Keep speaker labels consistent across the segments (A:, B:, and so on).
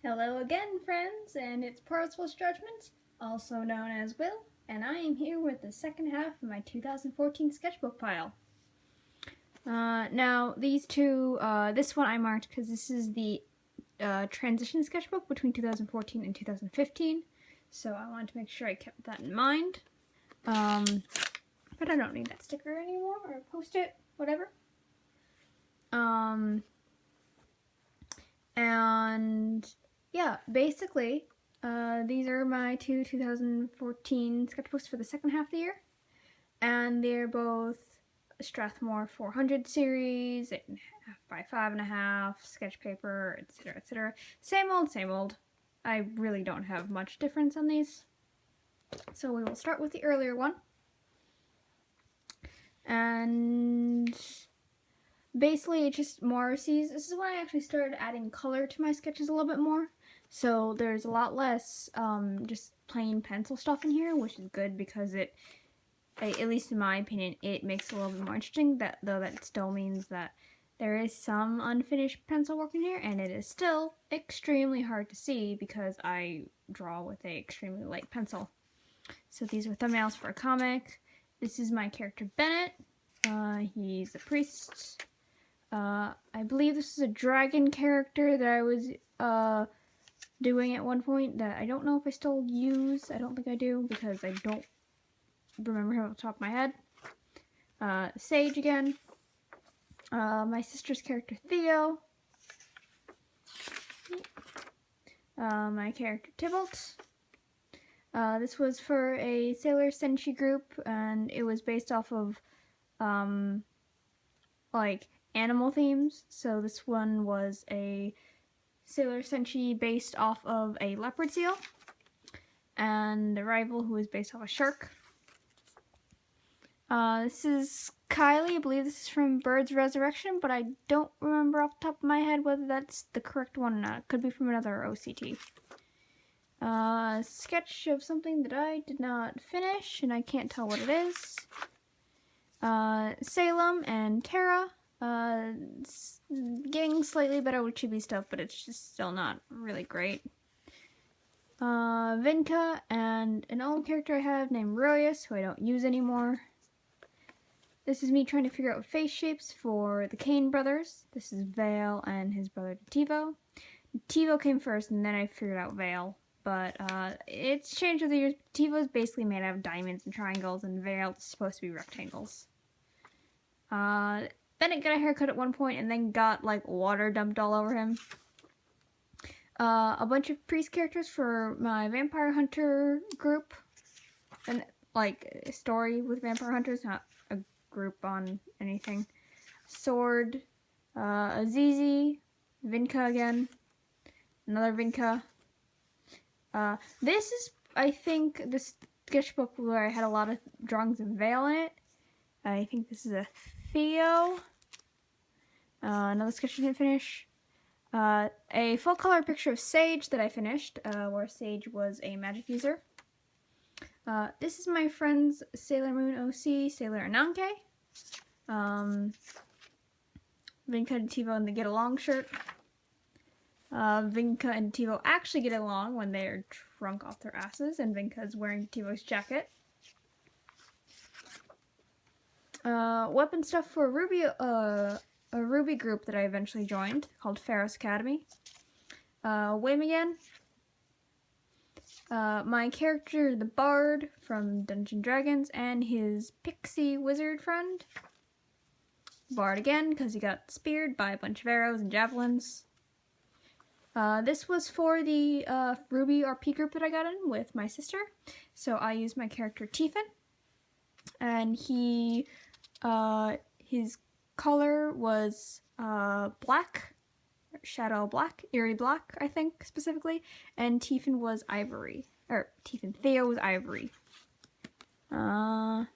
A: Hello again, friends, and it's Parsless Judgments, also known as Will, and I am here with the second half of my 2014 sketchbook pile. Now, these two, this one I marked because this is the transition sketchbook between 2014 and 2015, so I wanted to make sure I kept that in mind. But I don't need that sticker anymore, or post-it, whatever. And yeah, basically, these are my two 2014 sketchbooks for the second half of the year, and they're both Strathmore 400 series, 8.5 by 5.5, sketch paper, etc., etc. Same old, same old. I really don't have much difference on these. So we will start with the earlier one. And basically, it's just Morrissey's. This is when I actually started adding color to my sketches a little bit more. So there's a lot less just plain pencil stuff in here, which is good because it, at least in my opinion, it makes it a little bit more interesting. Though that still means that there is some unfinished pencil work in here, and it is still extremely hard to see because I draw with a extremely light pencil. So these are thumbnails for a comic. This is my character Bennett. He's a priest. I believe this is a dragon character that I was doing at one point that I don't know if I still use. I don't think I do because I don't remember him off the top of my head. Sage again. My sister's character Theo. My character Tybalt. This was for a Sailor Senshi group, and it was based off of like animal themes. So this one was a Sailor Senshi based off of a leopard seal, and the rival who is based off a shark. This is Kylie. I believe this is from Bird's Resurrection, but I don't remember off the top of my head whether that's the correct one or not. It could be from another OCT. Sketch of something that I did not finish, and I can't tell what it is. Salem and Tara. Getting slightly better with chibi stuff, but it's just still not really great. Vinka and an old character I have named Royus, who I don't use anymore. This is me trying to figure out face shapes for the Kane brothers. This is Vale and his brother Tivo. Tivo came first, and then I figured out Vale. But it's changed over the years. Tivo is basically made out of diamonds and triangles, and Vale is supposed to be rectangles. Bennett got a haircut at one point, and then got like water dumped all over him. A bunch of priest characters for my vampire hunter group, and like a story with vampire hunters, not a group on anything. Sword, Azizi, Vinka again, another Vinka. This is, I think, the sketchbook where I had a lot of drawings of Vale in it. I think this is a Theo. Another sketch I didn't finish. A full color picture of Sage that I finished, where Sage was a magic user. This is my friend's Sailor Moon OC, Sailor Ananke. Vinka and Tivo in the Get Along shirt. Vinka and Tivo actually get along when they're drunk off their asses, and Vinka is wearing Tivo's jacket. Weapon stuff for Ruby, a Ruby group that I eventually joined called Ferris Academy. Wim again. My character, the Bard from Dungeons & Dragons, and his pixie wizard friend. Bard again, because he got speared by a bunch of arrows and javelins. This was for the Ruby RP group that I got in with my sister. So I used my character Tiefin, and he, his color was black, shadow black, eerie black, I think specifically, and Tiefin was ivory, or Theo was ivory. Another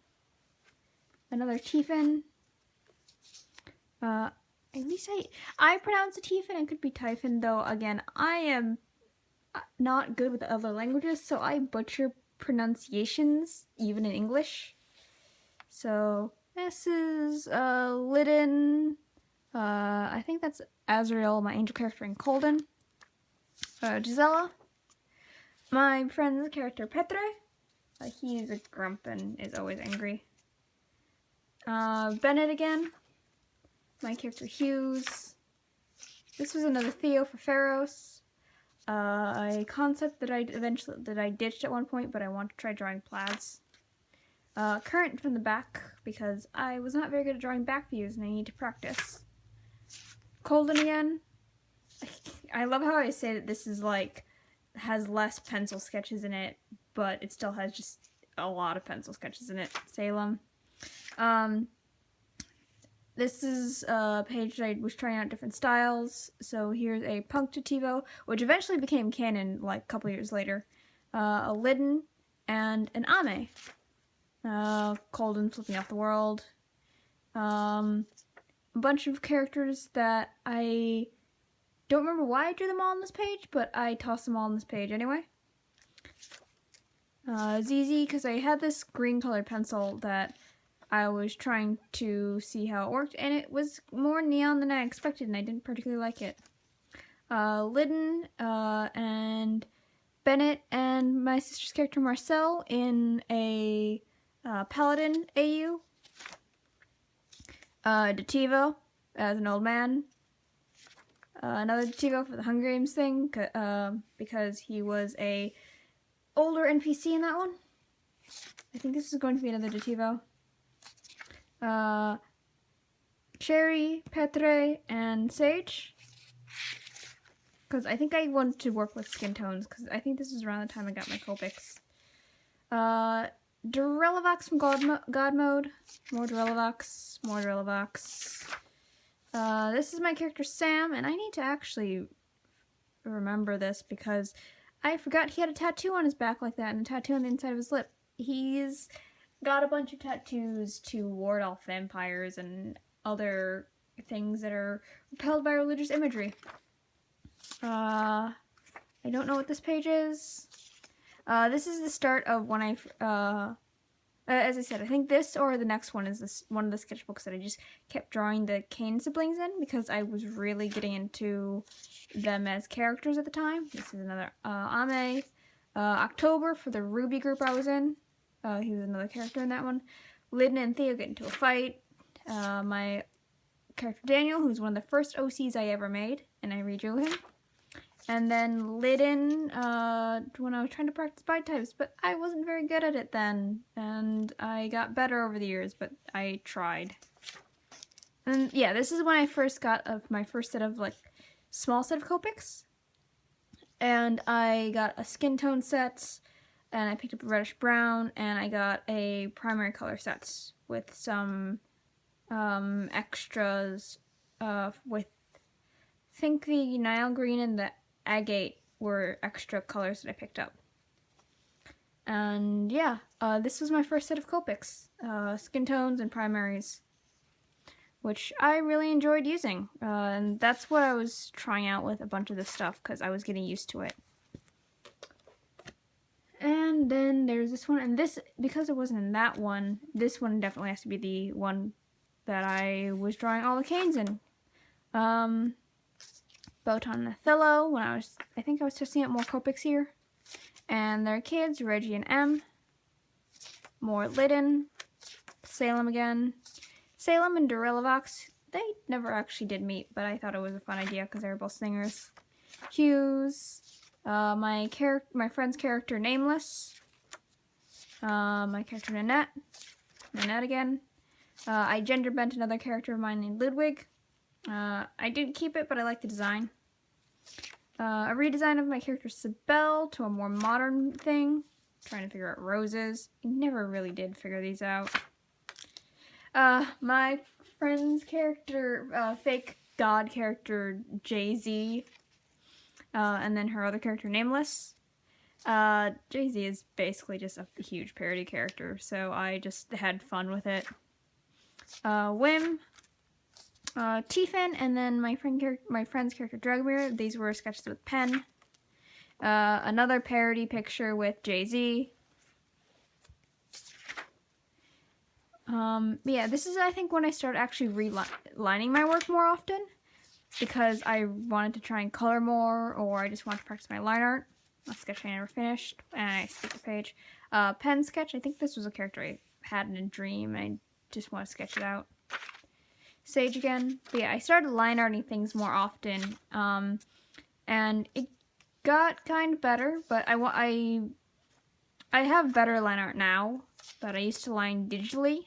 A: Tiefin. At least I pronounce it Tiefin. It could be Typhon, though, again, I am not good with other languages, so I butcher pronunciations, even in English. So, this is, Lydon, I think that's Azrael, my angel character in Colden. Gisela. My friend's character Petre. He's a grump and is always angry. Bennett again. My character Hughes. This was another Theo for Pharos. A concept that I ditched at one point, but I want to try drawing plaids. Current from the back, because I was not very good at drawing back views and I need to practice. Colden again. I love how I say that this is like, has less pencil sketches in it, but it still has just a lot of pencil sketches in it. Salem. This is a page that I was trying out different styles. So here's a punctativo, which eventually became canon like a couple years later. A Lidden, and an Ame. Colden flipping off the world. A bunch of characters that I don't remember why I drew them all on this page, but I tossed them all on this page anyway. ZZ, because I had this green colored pencil that I was trying to see how it worked, and it was more neon than I expected, and I didn't particularly like it. Lidden, and Bennett, and my sister's character Marcel in a Paladin AU. Dativo as an old man. Another Dativo for the Hunger Games thing, because he was a older NPC in that one. I think this is going to be another Dativo. Cherry, Petre, and Sage. Because I think I want to work with skin tones, because I think this is around the time I got my Copics. Durelavox from God Mode. More Durelavox. More Durelavox. This is my character Sam, and I need to actually remember this because I forgot he had a tattoo on his back like that and a tattoo on the inside of his lip. He's got a bunch of tattoos to ward off vampires and other things that are repelled by religious imagery. I don't know what this page is. This is the start of when as I said, I think this or the next one is one of the sketchbooks that I just kept drawing the Kane siblings in because I was really getting into them as characters at the time. This is another Ame. October for the Ruby group I was in. He was another character in that one. Lidden and Theo get into a fight. My character Daniel, who's one of the first OCs I ever made, and I redrew him. And then Lidden, when I was trying to practice bite types, but I wasn't very good at it then, and I got better over the years, but I tried. And yeah, this is when I first got my first set of, like, small set of Copics, and I got a skin tone set, and I picked up a reddish brown, and I got a primary color sets with some extras with, I think the Nile Green and the Agate were extra colors that I picked up. And yeah, this was my first set of Copics, skin tones and primaries, which I really enjoyed using. And that's what I was trying out with a bunch of this stuff because I was getting used to it. And then there's this one, and this, because it wasn't in that one, this one definitely has to be the one that I was drawing all the Canes in. Botan and Othello, I think I was testing out more Copics here. And their kids, Reggie and M. More Lidden. Salem again. Salem and Durelavox, they never actually did meet, but I thought it was a fun idea because they were both singers. Hughes. My friend's character, Nameless. My character, Nanette. Nanette again. I gender bent another character of mine named Ludwig. I did keep it, but I like the design. A redesign of my character Sibel to a more modern thing. Trying to figure out roses. I never really did figure these out. My friend's character, fake god character Jay-Z. And then her other character Nameless. Jay-Z is basically just a huge parody character, so I just had fun with it. Wim. Tiefin, and then my friend's character Dragomir. These were sketches with pen. Another parody picture with Jay-Z. Yeah, this is I think when I started actually relining my work more often. because I wanted to try and color more, or I just wanted to practice my line art. A sketch I never finished, and I skipped a page. Pen sketch, I think this was a character I had in a dream, and I just want to sketch it out. Sage again. But yeah, I started line arting things more often, and it got kind of better, but I have better line art now, but I used to line digitally,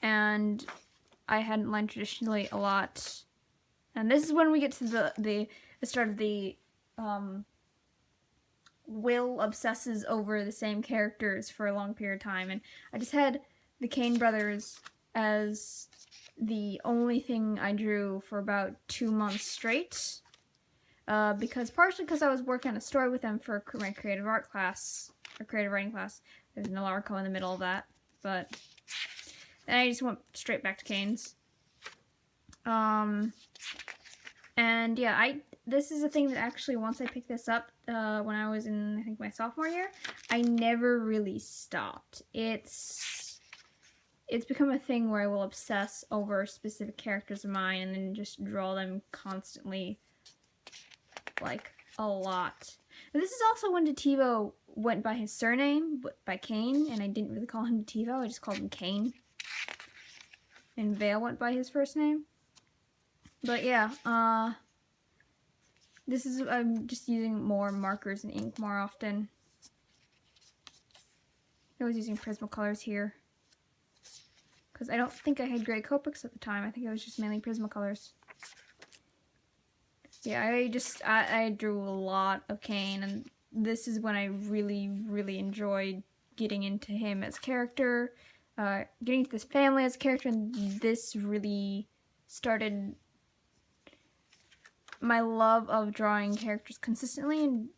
A: and I hadn't lined traditionally a lot. And this is when we get to the start of the Will obsesses over the same characters for a long period of time, and I just had the Kane brothers as the only thing I drew for about 2 months straight, partially because I was working on a story with them for my creative art class, or creative writing class. There's an Alarco in the middle of that, but then I just went straight back to Kane's. And yeah, this is a thing that actually, once I picked this up, when I was in, I think, my sophomore year, I never really stopped. It's become a thing where I will obsess over specific characters of mine and then just draw them constantly, like, a lot. And this is also when Detivo went by his surname, by Kane, and I didn't really call him Detivo, I just called him Kane. And Vale went by his first name. But yeah, I'm just using more markers and ink more often. I was using Prismacolors here, because I don't think I had gray Copics at the time. I think it was just mainly Prismacolors. Yeah, I drew a lot of Kane, and this is when I really, really enjoyed getting into him as a character, getting into this family as a character, and this really started my love of drawing characters consistently. And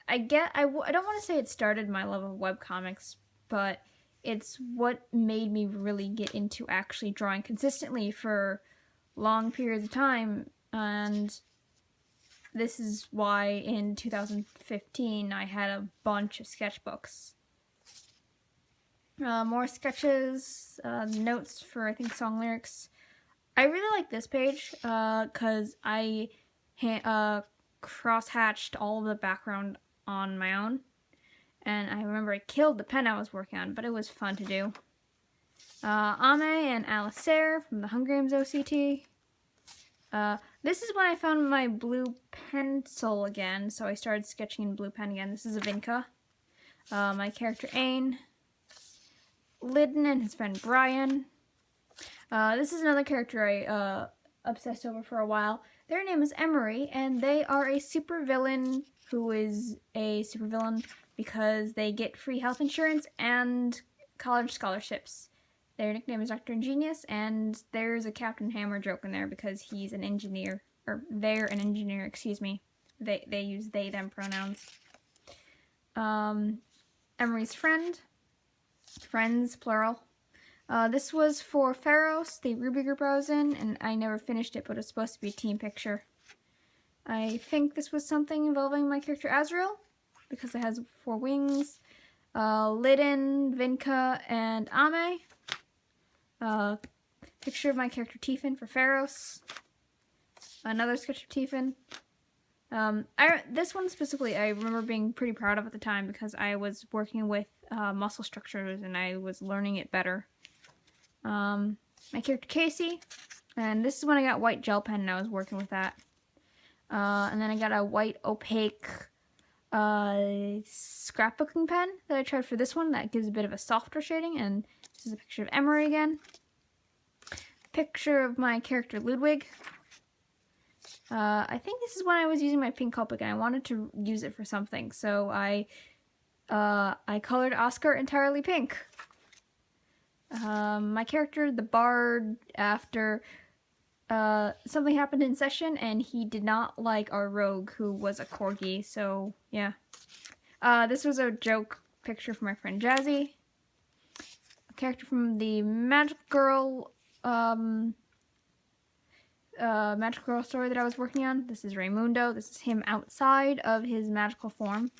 A: I don't want to say it started my love of webcomics, but it's what made me really get into actually drawing consistently for long periods of time. And this is why in 2015 I had a bunch of sketchbooks. More sketches, notes for, I think, song lyrics. I really like this page because I cross-hatched all of the background on my own. And I remember I killed the pen I was working on, but it was fun to do. Ame and Alistair from the Hunger Games OCT. This is when I found my blue pencil again, so I started sketching in blue pen again. This is a Vinca. My character Ain. Lyddon and his friend Brian. This is another character I obsessed over for a while. Their name is Emery, and they are a supervillain who is a supervillain because they get free health insurance and college scholarships. Their nickname is Dr. Ingenious, and there's a Captain Hammer joke in there because he's an engineer, or they're an engineer, excuse me. They use they, them pronouns. Emery's friends, plural. This was for Pharos, the Ruby group I was in, and I never finished it, but it's supposed to be a team picture. I think this was something involving my character Azrael, because it has 4 wings. Lyddon, Vinca, and Ame. Picture of my character Tiefin for Pharos. Another sketch of Tiefin. This one specifically I remember being pretty proud of at the time because I was working with muscle structures and I was learning it better. My character Casey, and this is when I got white gel pen and I was working with that. And then I got a white opaque scrapbooking pen that I tried for this one that gives a bit of a softer shading, and this is a picture of Emery again. Picture of my character Ludwig. I think this is when I was using my pink Copic and I wanted to use it for something, so I colored Oscar entirely pink. My character, the Bard, after something happened in session and he did not like our rogue who was a corgi, so yeah. This was a joke picture for my friend Jazzy. A character from the Magic Girl story that I was working on. This is Raymundo. This is him outside of his magical form.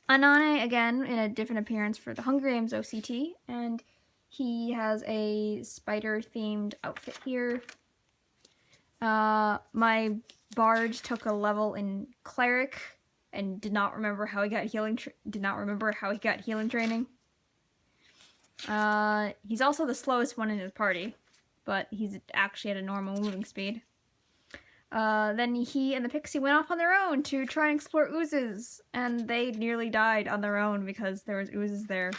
A: Anane, again, in a different appearance for the Hunger Games OCT, and he has a spider-themed outfit here. My bard took a level in cleric and did not remember how he got healing training. He's also the slowest one in his party, but he's actually at a normal moving speed. Then he and the pixie went off on their own to try and explore oozes, and they nearly died on their own because there was oozes there.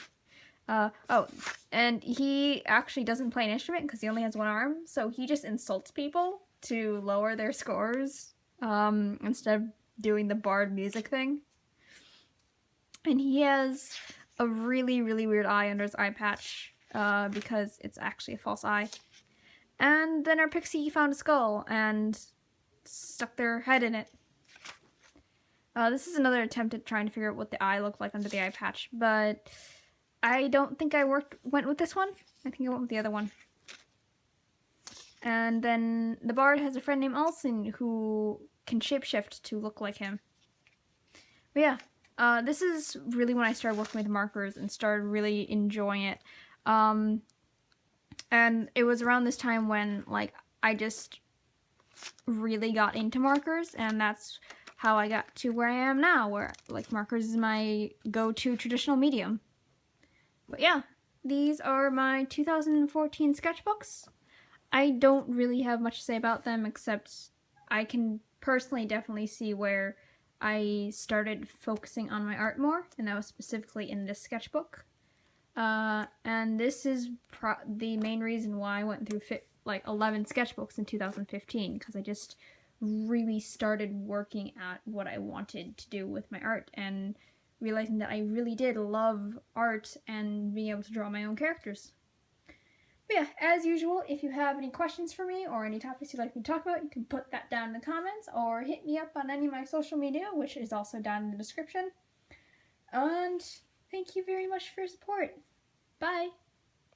A: And he actually doesn't play an instrument because he only has one arm, so he just insults people to lower their scores, instead of doing the bard music thing. And he has a really, really weird eye under his eye patch, because it's actually a false eye. And then our pixie found a skull and stuck their head in it. This is another attempt at trying to figure out what the eye looked like under the eye patch, but I don't think I went with this one. I think I went with the other one. And then the bard has a friend named Alson who can shapeshift to look like him. But yeah, this is really when I started working with markers and started really enjoying it. And it was around this time when, like, I just really got into markers, and that's how I got to where I am now, where, like, markers is my go-to traditional medium. But yeah, these are my 2014 sketchbooks. I don't really have much to say about them, except I can personally definitely see where I started focusing on my art more, and that was specifically in this sketchbook. And this is the main reason why I went through 11 sketchbooks in 2015, because I just really started working at what I wanted to do with my art and realizing that I really did love art and being able to draw my own characters. But yeah, as usual, if you have any questions for me or any topics you'd like me to talk about, you can put that down in the comments or hit me up on any of my social media, which is also down in the description. And thank you very much for your support. Bye!